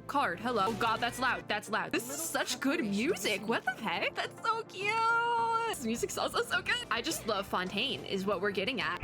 card, hello. Oh God, that's loud, that's loud. This is such good music. What the heck? That's so cute. This music's also so good. I just love Fontaine is what we're getting at.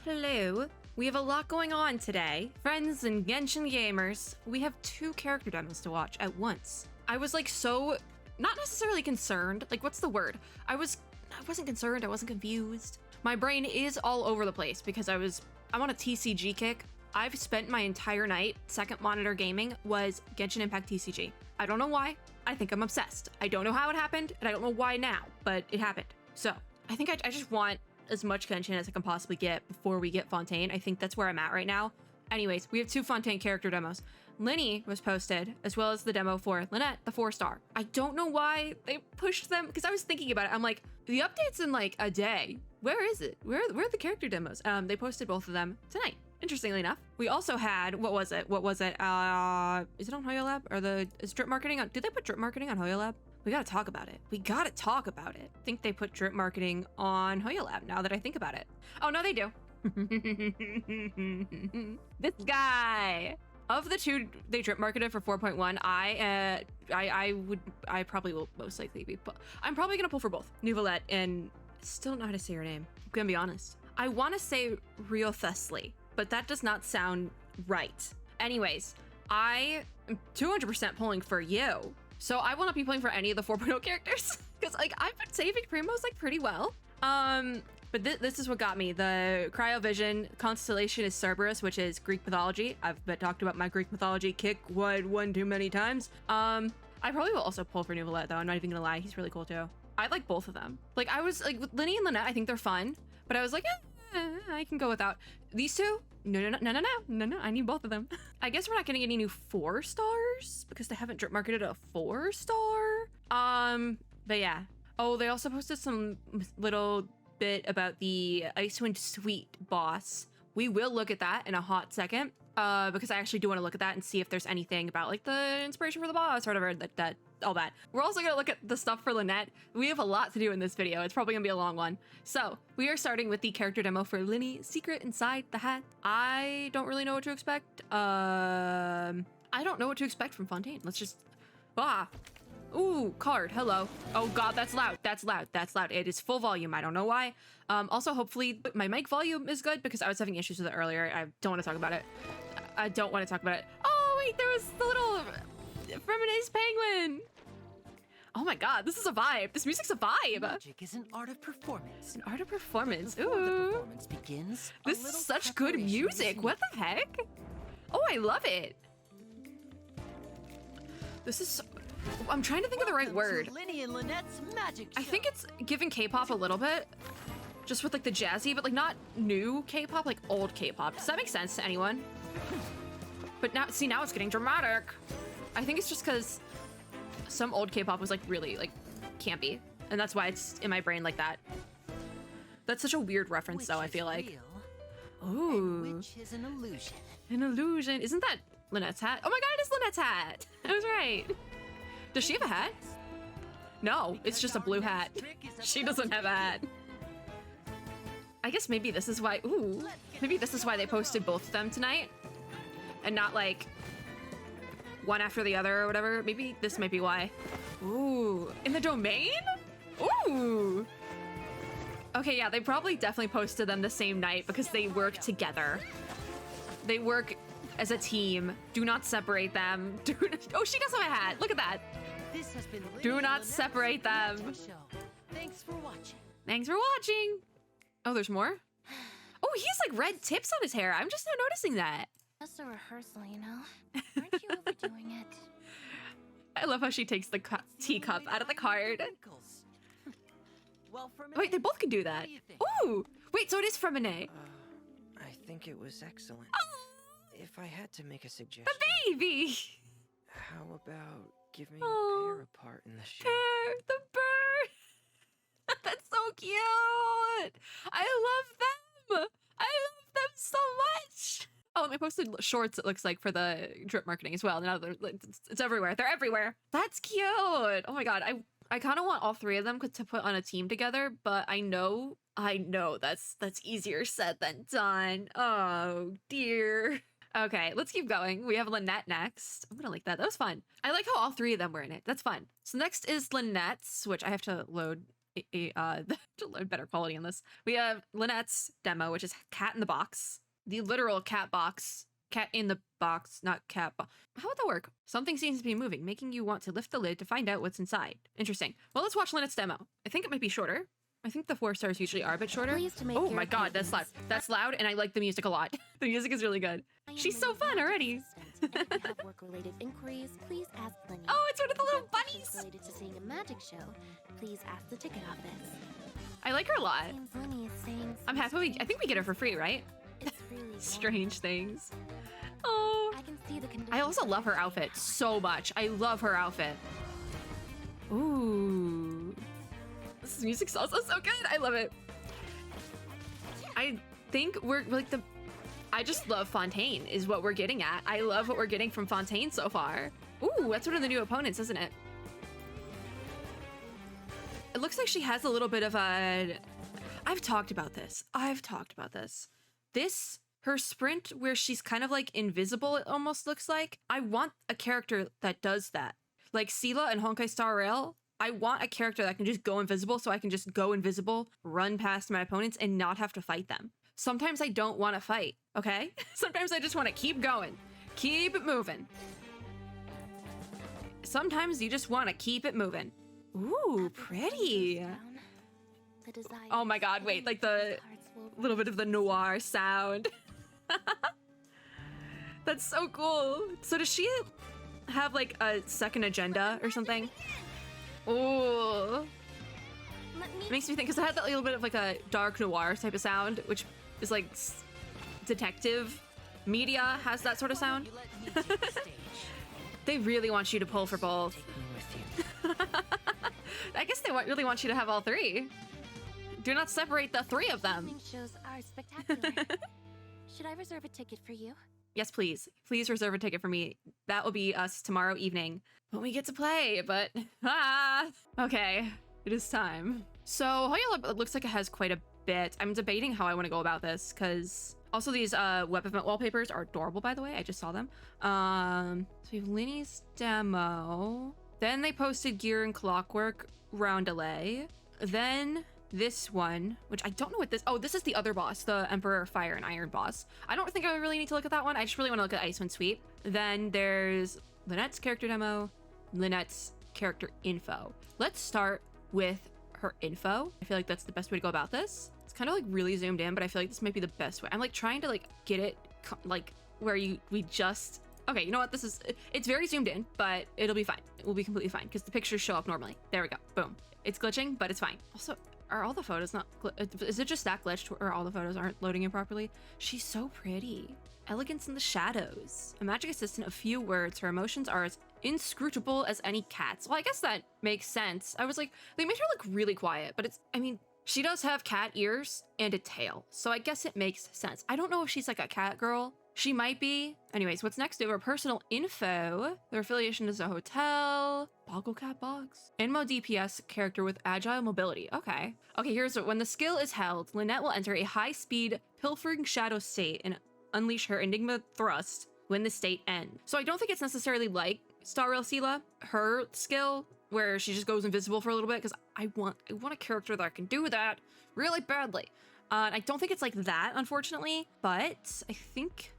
Hello. We have a lot going on today. Friends and Genshin gamers, we have 2 character demos to watch at once. I was like so, not necessarily concerned, like what's the word? I wasn't concerned, I wasn't confused. My brain is all over the place because I'm on a TCG kick. I've spent my entire night, second monitor gaming was Genshin Impact TCG. I don't know why, I think I'm obsessed. I don't know how it happened and I don't know why now, but it happened. So I think I just want as much Genshin as I can possibly get before we get Fontaine. I think that's where I'm at right now. Anyways, we have 2 Fontaine character demos. Lyney was posted, as well as the demo for Lynette, the 4-star. I don't know why they pushed them, because I was thinking about it. I'm like, the update's in like a day. Where is it? Where are the character demos? They posted both of them tonight, interestingly enough. We also had, what was it? Is it on Hoyo Lab? Or is drip marketing on, did they put drip marketing on Hoyo Lab? We gotta talk about it. We gotta talk about it. I think they put drip marketing on Hoyo Lab now that I think about it. Oh, no, they do. This guy. Of the 2 they drip marketed for 4.1, I probably will most likely be, I'm probably gonna pull for both. Nouvellette and, still don't know how to say her name. I'm gonna be honest. I wanna say Rio Thusly, but that does not sound right. Anyways, I am 200% pulling for you. So I will not be playing for any of the 4.0 characters because like I've been saving Primos like pretty well. But this is what got me. The Cryovision constellation is Cerberus, which is Greek mythology. I've been talked about my Greek mythology kick one too many times. I probably will also pull for Nouvellette though. I'm not even gonna lie. He's really cool too. I like both of them. Like I was like with Lyney and Lynette, I think they're fun, but I was like, I can go without these 2. No, I need both of them. I guess we're not getting any new 4-stars because they haven't drip marketed a 4-star. But yeah. Oh, they also posted some little bit about the Icewind suite boss. We will look at that in a hot second because I actually do want to look at that and see if there's anything about like the inspiration for the boss or whatever, that all that. We're also going to look at the stuff for Lynette. We have a lot to do in this video. It's probably gonna be a long one. So we are starting with the character demo for Lyney, Secret Inside the Hat. I don't really know what to expect. I don't know what to expect from Fontaine. Let's just, ooh, card, hello. Oh God, that's loud, that's loud, that's loud. It is full volume, I don't know why. Also, hopefully my mic volume is good because I was having issues with it earlier. I don't want to talk about it. I don't want to talk about it. Oh wait, there was the little Feminist penguin. Oh my God, this is a vibe. This music's a vibe. Magic is an art of performance. An art of performance. Before Ooh. the performance begins, this is such good music. What the heck? Oh, I love it. This is, I'm trying to think of the right word. Lyney and Lynette's magic show. I think it's giving K-pop a little bit, just with like the jazzy, but like not new K-pop, like old K-pop. Does that make sense to anyone? But now, see, now it's getting dramatic. I think it's just because some old K-pop was like really like campy, and that's why it's in my brain like that. That's such a weird reference though, I feel like. Ooh. Which is an illusion. An illusion. Isn't that Lynette's hat? Oh my God, it is Lynette's hat. I was right. Does she have a hat? No, it's just a blue hat. She doesn't have a hat. I guess maybe this is why, ooh, maybe this is why they posted both of them tonight and not like one after the other or whatever. Maybe this might be why. Ooh, in the domain? Ooh. Okay, yeah, they probably definitely posted them the same night because they work together. They work as a team. Do not separate them. Oh, she does have a hat. Look at that. This has been Do not separate them. Thanks for watching. Thanks for watching. Oh, there's more? Oh, he has like red tips on his hair. I'm just now noticing that. Just a rehearsal, you know? Aren't you overdoing it? I love how she takes the teacup out of the card. Well, Wait, they both can do that. Ooh, wait, so it is Femine. I think it was excellent. Oh, If I had to make a suggestion, the baby. how about giving Oh, Pear a part in the show? Pear, the bird. That's so cute. I love them. I love them so much. Oh, and they posted shorts, it looks like, for the drip marketing as well. Now it's everywhere. They're everywhere. That's cute. Oh my god. I kind of want all three of them to put on a team together, but I know that's easier said than done. Oh dear. Okay, let's keep going. We have Lynette next. I'm gonna like that. That was fun. I like how all three of them were in it. That's fun. So next is Lynette's, which I have to load to load better quality on this. We have Lynette's demo, which is Cat in the Box. The literal cat box. Cat in the box, not cat box. How would that work? Something seems to be moving, making you want to lift the lid to find out what's inside. Interesting. Well, let's watch Lynette's demo. I think it might be shorter. I think the 4 stars usually are a bit shorter. Oh my god, that's loud. That's loud, and I like the music a lot. The music is really good. She's so fun already. If you have work-related inquiries, please ask Lyney. Oh, it's one of the little If you have questions bunnies. related to seeing a magic show, please ask the ticket office. I like her a lot. Seems Lyney is saying I'm happy. I think we get her for free, right? it's really Strange things. Oh. I can see the condition. I also love her outfit so much. I love her outfit. Ooh. This music's also so good. I love it. I think we're like I just love Fontaine is what we're getting at. I love what we're getting from Fontaine so far. Ooh, that's one of the new opponents, isn't it? It looks like she has a little bit of a... I've talked about this. Her sprint where she's kind of like invisible, it almost looks like. I want a character that does that. Like Sela and Honkai Star Rail, I want a character that can just go invisible so I can just go invisible, run past my opponents, and not have to fight them. Sometimes I don't want to fight, okay? Sometimes I just want to keep going. Keep it moving. Sometimes you just want to keep it moving. Ooh, pretty. Oh my god, wait, like the little bit of the noir sound. That's so cool. So does she have like a second agenda or something? Ooh. It makes me think, because it had that little bit of like a dark noir type of sound, which is like detective media has that sort of sound. They really want you to pull for both. Take me with you. I guess they really want you to have all three. Do not separate the three of them. Evening shows are spectacular. Should I reserve a ticket for you? Yes, please. Please reserve a ticket for me. That will be us tomorrow evening when we get to play, but okay, it is time. So Hoyola, it looks like it has quite a bit. I'm debating how I want to go about this, because also these web event wallpapers are adorable, by the way. I just saw them. So we have Lyney's demo. Then they posted Gear and Clockwork Roundelay. Then this one, which I don't know what this... Oh, this is the other boss, the Emperor Fire and Iron boss. I don't think I really need to look at that one. I just really want to look at Icewind Sweep. Then there's Lynette's character demo, Lynette's character info. Let's start with her info. I feel like that's the best way to go about this. It's kind of like really zoomed in, but I feel like this might be the best way. I'm like trying to like get it like where we just... Okay, you know what? It's very zoomed in, but it'll be fine. It will be completely fine because the pictures show up normally. There we go. Boom. It's glitching, but it's fine. Also, are all the photos not... Is it just that glitched or all the photos aren't loading in properly? She's so pretty. Elegance in the shadows. A magic assistant of few words. Her emotions are as inscrutable as any cat's. Well, I guess that makes sense. I was like, they made her look really quiet, but I mean, she does have cat ears and a tail, so I guess it makes sense. I don't know if she's like a cat girl. She might be. Anyways, what's next? We have her personal info. Their affiliation is a hotel. Boggle Cat Box. MMO DPS character with agile mobility. Okay. Okay, here's what. When the skill is held, Lynette will enter a high-speed pilfering shadow state and unleash her Enigma thrust when the state ends. So I don't think it's necessarily like Star Rail Sela, her skill, where she just goes invisible for a little bit, because I want a character that can do that really badly. I don't think it's like that, unfortunately, but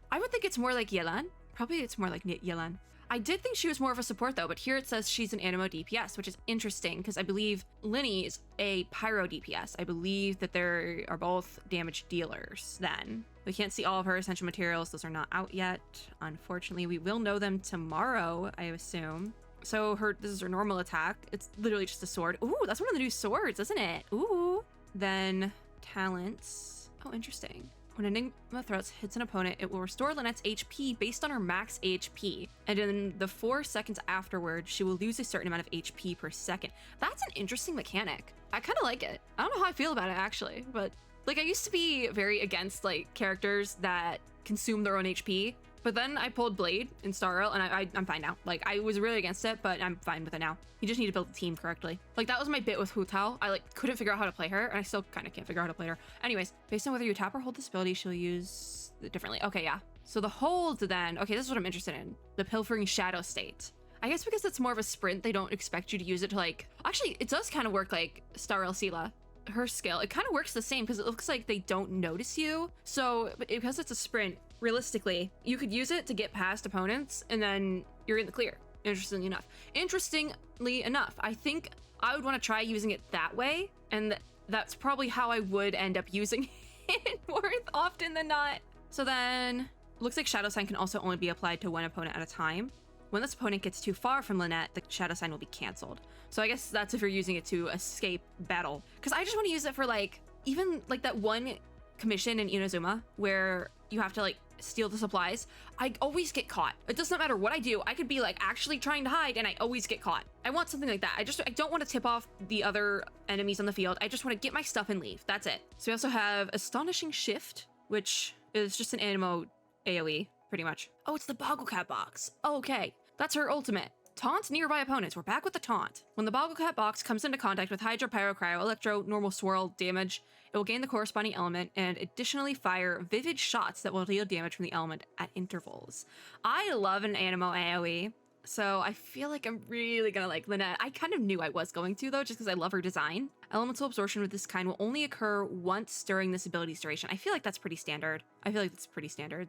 I would think it's more like Yelan. Probably it's more like Yelan. I did think she was more of a support though, but here it says she's an animo DPS, which is interesting because I believe Lyney is a pyro DPS. I believe that they are both damage dealers then. We can't see all of her essential materials. Those are not out yet. Unfortunately, we will know them tomorrow, I assume. So this is her normal attack. It's literally just a sword. Ooh, that's one of the new swords, isn't it? Ooh. Then talents. Oh, interesting. When Enigma Thrust hits an opponent, it will restore Lynette's HP based on her max HP. And in the 4 seconds afterward, she will lose a certain amount of HP per second. That's an interesting mechanic. I kind of like it. I don't know how I feel about it, actually. But, like, I used to be very against, like, characters that consume their own HP. But then I pulled Blade in Star Rail, and I'm fine now. Like, I was really against it, but I'm fine with it now. You just need to build the team correctly. Like, that was my bit with Hu Tao. I, like, couldn't figure out how to play her, and I still kind of can't figure out how to play her. Anyways, based on whether you tap or hold this ability, she'll use it differently. Okay, yeah. So the hold then, okay, this is what I'm interested in. The Pilfering Shadow state. I guess because it's more of a sprint, they don't expect you to use it to, like... Actually, it does kind of work like Star Rail Sela. Her skill, it kind of works the same because it looks like they don't notice you. So because it's a sprint, realistically, you could use it to get past opponents and then you're in the clear. Interestingly enough, I think I would want to try using it that way, and that's probably how I would end up using it more often than not. So then, looks like Shadow Sign can also only be applied to one opponent at a time. When this opponent gets too far from Lynette, the Shadow Sign will be canceled. So I guess that's if you're using it to escape battle. Because I just want to use it for, like, even like that one commission in Inazuma where you have to, like, steal the supplies. I always get caught. It doesn't matter what I do. I could be, like, actually trying to hide and I always get caught. I want something like that. I don't want to tip off the other enemies on the field. I just want to get my stuff and leave. That's it. So we also have Astonishing Shift, which is just an animo AoE, pretty much. Oh, it's the Bogglecat box. Okay. That's her ultimate. Taunt nearby opponents. We're back with the taunt. When the Bogglecat box comes into contact with Hydro, Pyro, Cryo, Electro, Normal, Swirl damage, it will gain the corresponding element and additionally fire vivid shots that will deal damage from the element at intervals. I love an animo AoE, so I feel like I'm really gonna like Lynette. I kind of knew I was going to though, just because I love her design. Elemental absorption with this kind will only occur once during this ability's duration. I feel like that's pretty standard.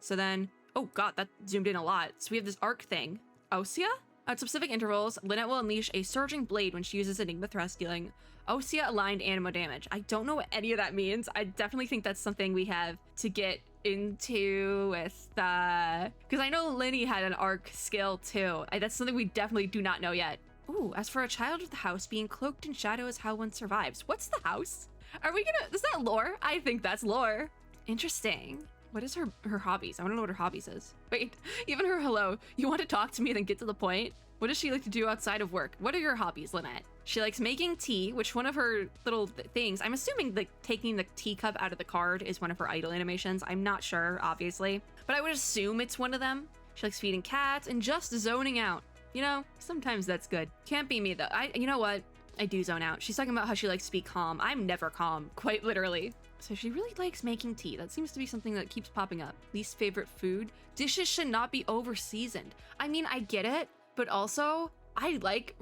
So then, oh god, that zoomed in a lot. So we have this arc thing. Osea? At specific intervals, Lynette will unleash a surging blade when she uses Enigma Thrust, dealing Osea aligned animo damage. I don't know what any of that means. I definitely think that's something we have to get into with because I know Lyney had an arc skill too. That's something we definitely do not know yet. Ooh, as for a child of the house, being cloaked in shadow is how one survives. What's the house? Is that lore? I think that's lore. Interesting. What is her hobbies? I want to know what her hobbies is. Wait, even her hello. You want to talk to me, then get to the point? What does she like to do outside of work? What are your hobbies, Lynette? She likes making tea, which one of her little things, I'm assuming like taking the teacup out of the card is one of her idle animations. I'm not sure, obviously, but I would assume it's one of them. She likes feeding cats and just zoning out. You know, sometimes that's good. Can't be me though. You know what? I do zone out. She's talking about how she likes to be calm. I'm never calm, quite literally. So she really likes making tea. That seems to be something that keeps popping up. Least favorite food? Dishes should not be over-seasoned. I mean, I get it, but also I like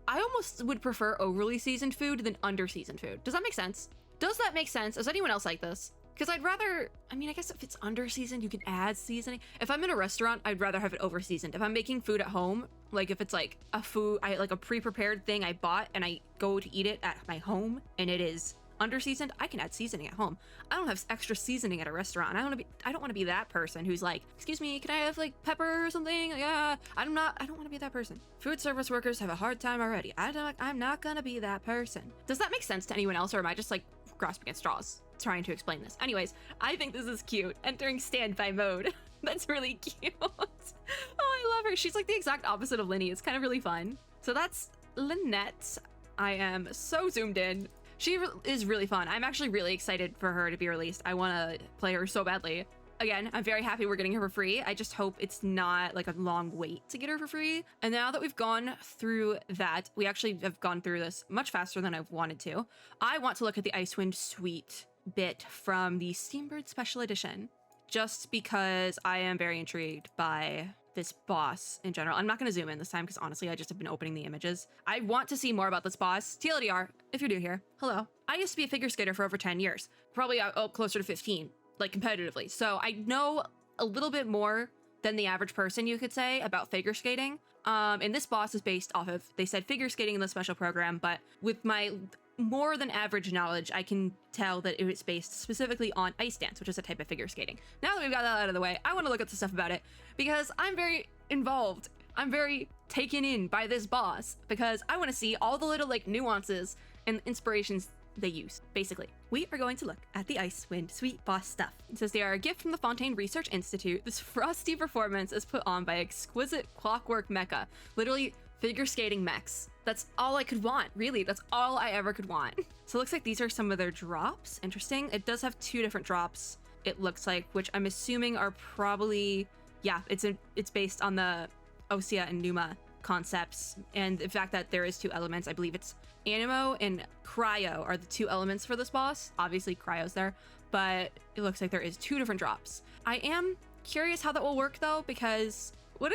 I almost would prefer overly seasoned food than under-seasoned food. Does that make sense? Does that make sense? Does anyone else like this? Because I'd rather, I mean, I guess if it's under-seasoned, you can add seasoning. If I'm in a restaurant, I'd rather have it over-seasoned. If I'm making food at home, like if it's like a pre-prepared thing I bought and I go to eat it at my home and it is under-seasoned, I can add seasoning at home. I don't have extra seasoning at a restaurant. I don't want to be that person who's like, excuse me, can I have like pepper or something? Yeah, I don't want to be that person. Food service workers have a hard time already. I'm not gonna be that person. Does that make sense to anyone else, or am I just like grasping at straws trying to explain this? Anyways, I think this is cute. Entering standby mode. That's really cute. Oh, I love her. She's like the exact opposite of Lyney. It's kind of really fun. So that's Lynette. I am so zoomed in. She is really fun. I'm actually really excited for her to be released. I want to play her so badly. Again, I'm very happy we're getting her for free. I just hope it's not like a long wait to get her for free. And now that we've gone through that, we actually have gone through this much faster than I've wanted to. I want to look at the Icewind suite bit from the Steambird Special Edition, just because I am very intrigued by this boss in general. I'm not going to zoom in this time because honestly, I just have been opening the images. I want to see more about this boss. TLDR, if you're new here, hello. I used to be a figure skater for over 10 years, probably closer to 15, like competitively. So I know a little bit more than the average person, you could say, about figure skating. And this boss is based off of, they said figure skating in the special program, but with my more than average knowledge, I can tell that it was based specifically on ice dance, which is a type of figure skating. Now that we've got that out of the way, I want to look at the stuff about it because I'm very involved. I'm very taken in by this boss because I want to see all the little like nuances and inspirations they use. Basically, we are going to look at the Icewind suite boss stuff. It says they are a gift from the Fontaine Research Institute. This frosty performance is put on by exquisite clockwork mecha, literally figure skating mechs. That's all I could want, really. That's all I ever could want. So it looks like these are some of their drops. Interesting. It does have two different drops. it looks like, which I'm assuming are probably, yeah, it's based on the Osea and Numa concepts, and the fact that there is 2 elements. I believe it's Animo and Cryo are the 2 elements for this boss. Obviously Cryo's there, but it looks like there is 2 different drops. I am curious how that will work though, because what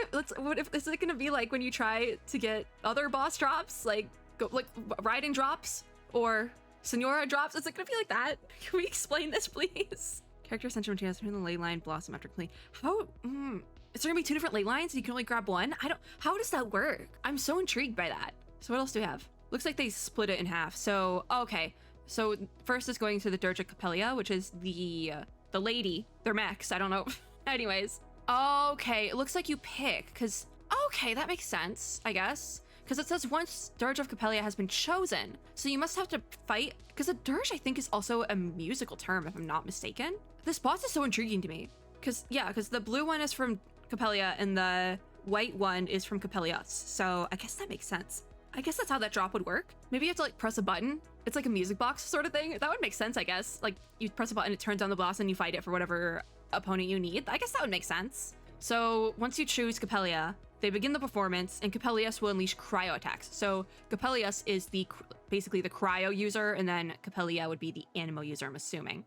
if is it gonna be like when you try to get other boss drops, like riding drops or Senora drops? Is it gonna be like that? Can we explain this, please? Character essential materials from the ley line blossom after clean. How? Is there gonna be 2 different ley lines and you can only grab one? How does that work? I'm so intrigued by that. So what else do we have? Looks like they split it in half. So, okay. So first is going to the Dirge of Capella, which is the lady. They're mechs, I don't know. Anyways. Okay, it looks like you pick, because, okay, that makes sense, I guess. Because it says once Dirge of Capella has been chosen. So you must have to fight, because a Dirge, I think, is also a musical term, if I'm not mistaken. This boss is so intriguing to me. Because the blue one is from Capella and the white one is from Capella. So I guess that makes sense. I guess that's how that drop would work. Maybe you have to like press a button. It's like a music box sort of thing. That would make sense, I guess. Like you press a button, it turns on the boss and you fight it for whatever opponent you need. I guess that would make sense. So once you choose Capella, they begin the performance and Capellius will unleash cryo attacks. So Capellius is basically the cryo user, and then Capella would be the animo user, I'm assuming.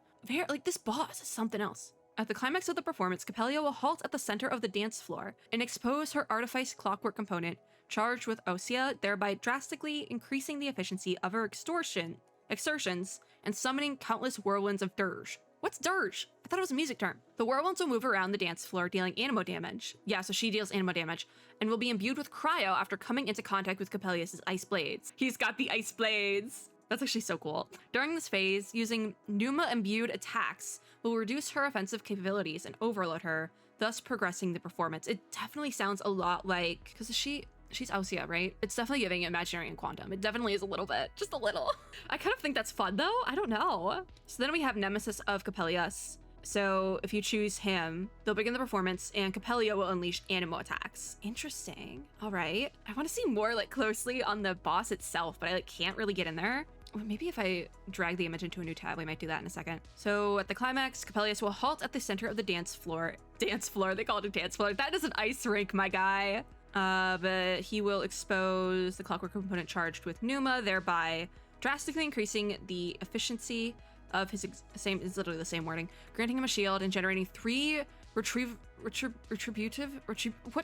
Like this boss is something else. At the climax of the performance, Capella will halt at the center of the dance floor and expose her artifice clockwork component charged with Osea, thereby drastically increasing the efficiency of her exertions and summoning countless whirlwinds of dirge. What's dirge? I thought it was a music term. The whirlwinds will move around the dance floor, dealing animo damage. Yeah, so she deals animo damage, and will be imbued with cryo after coming into contact with Capellius' ice blades. He's got the ice blades. That's actually so cool. During this phase, using Numa-imbued attacks will reduce her offensive capabilities and overload her, thus progressing the performance. It definitely sounds a lot like, because she's Osea, right? It's definitely giving Imaginary and Quantum. It definitely is a little bit, just a little. I kind of think that's fun though. I don't know. So then we have Nemesis of Capellius. So if you choose him, they'll begin the performance and Capella will unleash animo attacks. Interesting. All right. I want to see more like closely on the boss itself, but I like can't really get in there. Well, maybe if I drag the image into a new tab, we might do that in a second. So at the climax, Capellius will halt at the center of the dance floor. Dance floor, they call it a dance floor. That is an ice rink, my guy. But he will expose the clockwork component charged with Numa, thereby drastically increasing the efficiency of his it's literally the same wording, granting him a shield and generating 3 what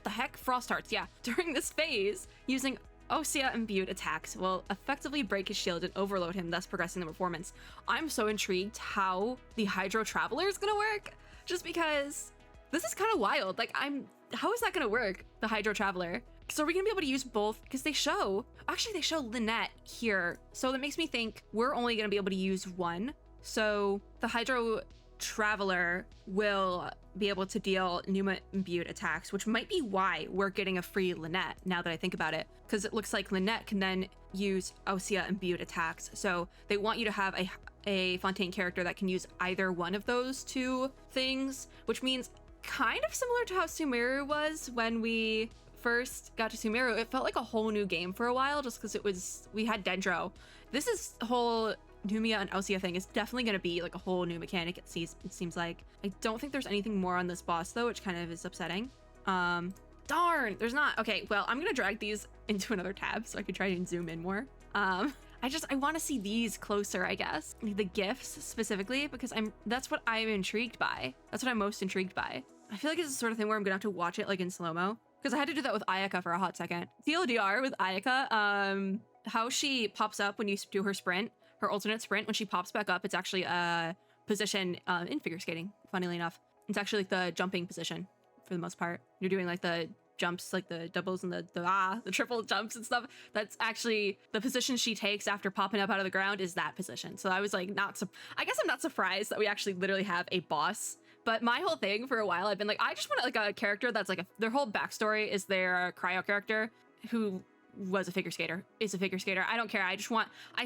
the heck? Frost hearts, yeah. During this phase, using Osea imbued attacks will effectively break his shield and overload him, thus progressing the performance. I'm so intrigued how the Hydro Traveler is gonna work, just because this is kind of wild. Like how is that gonna work, the Hydro Traveler? So are we gonna be able to use both? Because they show Lynette here. So that makes me think we're only gonna be able to use one. So the Hydro Traveler will be able to deal Numa imbued attacks, which might be why we're getting a free Lynette now that I think about it. Because it looks like Lynette can then use Osea imbued attacks. So they want you to have a Fontaine character that can use either one of those 2 things, which means kind of similar to how Sumeru was when we first got to Sumeru. It felt like a whole new game for a while just because we had Dendro. This is whole Numia and Osea thing is definitely going to be like a whole new mechanic, it seems like. I don't think there's anything more on this boss though, which kind of is upsetting. Darn, there's not. Okay, well, I'm gonna drag these into another tab so I can try and zoom in more. I want to see these closer, I guess. The gifts specifically, because that's what I'm intrigued by. That's what I'm most intrigued by. I feel like it's the sort of thing where I'm gonna have to watch it like in slow-mo, because I had to do that with Ayaka for a hot second. TLDR with Ayaka, how she pops up when you do her sprint, her alternate sprint, when she pops back up, it's actually a position in figure skating, funnily enough. It's actually like the jumping position for the most part. You're doing like the jumps, like the doubles and the triple jumps and stuff. That's actually the position she takes after popping up out of the ground, is that position. So I was like, I guess I'm not surprised that we actually literally have a boss. But my whole thing for a while, I've been like, I just want like a character that's like their whole backstory is their cryo character who was a figure skater, is a figure skater. I don't care. I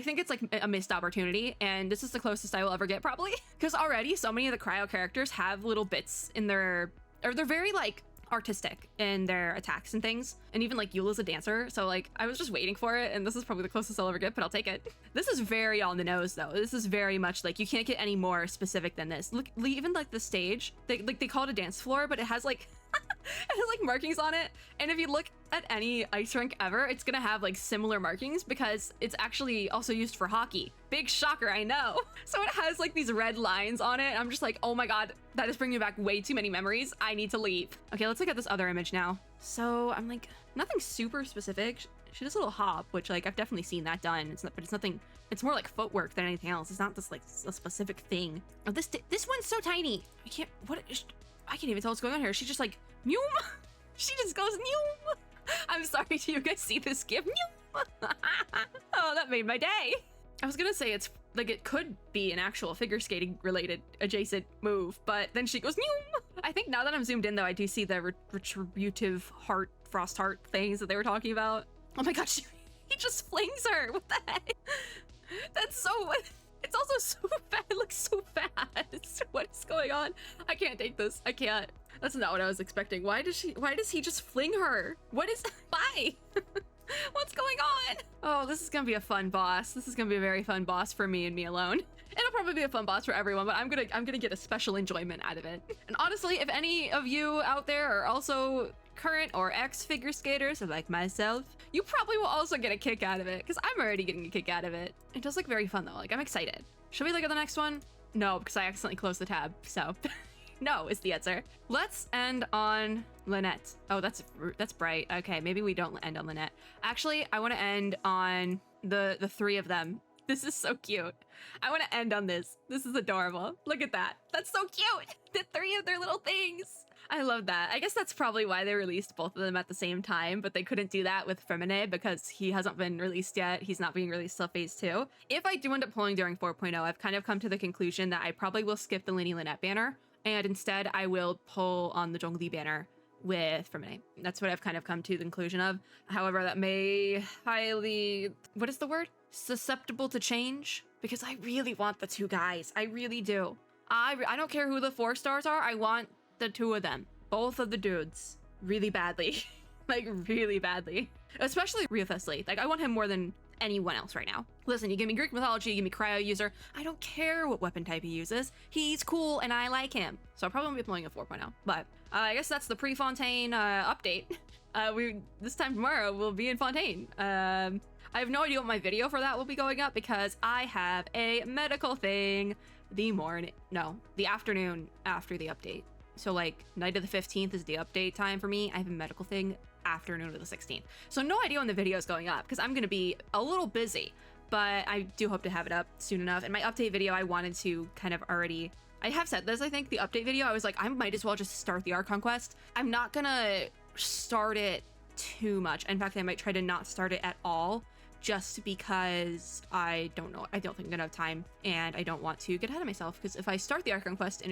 think it's like a missed opportunity, and this is the closest I will ever get probably, because already so many of the cryo characters have little bits in their, or they're very like artistic in their attacks and things. And even like Eula's a dancer, so like I was just waiting for it, and this is probably the closest I'll ever get, but I'll take it. This is very on the nose though. This is very much like you can't get any more specific than this. Look, even like the stage, they call it a dance floor, but it has like it has like markings on it. And if you look at any ice rink ever, it's gonna have like similar markings because it's actually also used for hockey. Big shocker, I know. So it has like these red lines on it. I'm just like, oh my god, that is bringing back way too many memories. I need to leave. Okay, let's look at this other image now. So I'm like, nothing super specific. She does a little hop, which like I've definitely seen that done. But it's nothing. It's more like footwork than anything else. It's not this like a specific thing. Oh, this one's so tiny. I can't even tell what's going on here. She's just like, Noom. She just goes, Noom. I'm sorry, do you guys see this gif? Noom. Oh, that made my day. I was gonna say it's like it could be an actual figure skating related adjacent move, but then she goes, Noom. I think now that I'm zoomed in though, I do see the retributive heart, frost heart things that they were talking about. Oh my god, he just flings her. What the heck? That's so... It's also so fast. It looks so fast. What is going on? I can't take this. I can't. That's not what I was expecting. Why does he just fling her? Why? What's going on? Oh, this is gonna be a fun boss. This is gonna be a very fun boss for me and me alone. It'll probably be a fun boss for everyone, but I'm gonna get a special enjoyment out of it. And honestly, if any of you out there are also current or ex-figure skaters like myself, you probably will also get a kick out of it, because I'm already getting a kick out of it. It does look very fun though. Like, I'm excited. Should we look at the next one? No, because I accidentally closed the tab, so no is the answer. Let's end on Lynette. Oh, that's bright. Okay, maybe we don't end on Lynette. Actually, I want to end on the three of them. This is so cute. I want to end on this. This is adorable. Look at that. That's so cute. The three of their little things. I love that. I guess that's probably why they released both of them at the same time, but they couldn't do that with Femine because he hasn't been released yet. He's not being released till phase 2. If I do end up pulling during 4.0, I've kind of come to the conclusion that I probably will skip the Lyney Lynette banner, and instead I will pull on the Zhongli banner with Femine. That's what I've kind of come to the conclusion of. However, that may highly... what is the word? Susceptible to change? Because I really want the two guys. I really do. I don't care who the 4 stars are. I want the two of them, both of the dudes, really badly. Like really badly, especially Riothesli. Like I want him more than anyone else right now. Listen, you give me Greek mythology, you give me cryo user, I don't care what weapon type he uses. He's cool and I like him, so I probably won't be playing a 4.0, but I guess that's the pre-Fontaine update. This time tomorrow we'll be in Fontaine. I have no idea what my video for that will be going up because I have a medical thing the afternoon after the update. So like night of the 15th is the update time for me. I have a medical thing afternoon of the 16th. So no idea when the video is going up because I'm going to be a little busy, but I do hope to have it up soon enough. And my update video, I wanted to kind of already, I have said this, I think the update video, I was like, I might as well just start the Archon quest. I'm not going to start it too much. In fact, I might try to not start it at all just because I don't know. I don't think I'm going to have time and I don't want to get ahead of myself because if I start the Archon quest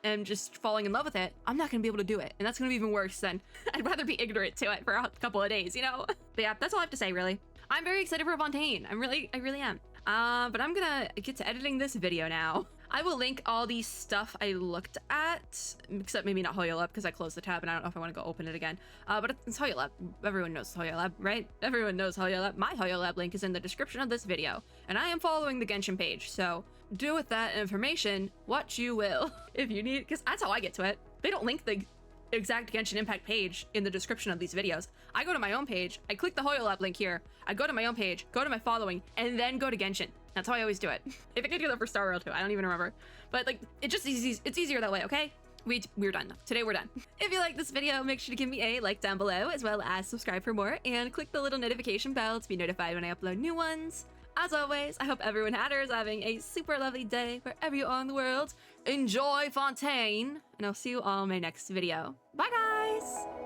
and just falling in love with it, I'm not gonna be able to do it. And that's gonna be even worse than I'd rather be ignorant to it for a couple of days, you know? But yeah, that's all I have to say, really. I'm very excited for Fontaine. I really am. But I'm gonna get to editing this video now. I will link all the stuff I looked at, except maybe not HoYoLab because I closed the tab and I don't know if I want to go open it again. But it's HoYoLab. Everyone knows HoYoLab, right? Everyone knows HoYoLab. My HoYoLab link is in the description of this video, and I am following the Genshin page, so do with that information what you will if you need, because that's how I get to it. They don't link the exact Genshin Impact page in the description of these videos. I go to my own page, I click the HoYoLab link here, I go to my own page, go to my following, and then go to Genshin. That's how I always do it. I think I do that for Star Rail too, I don't even remember. But like, it's easier that way, okay? We're done. Today we're done. If you like this video, make sure to give me a like down below, as well as subscribe for more, and click the little notification bell to be notified when I upload new ones. As always, I hope everyone is having a super lovely day wherever you are in the world. Enjoy Fontaine, and I'll see you all in my next video. Bye guys!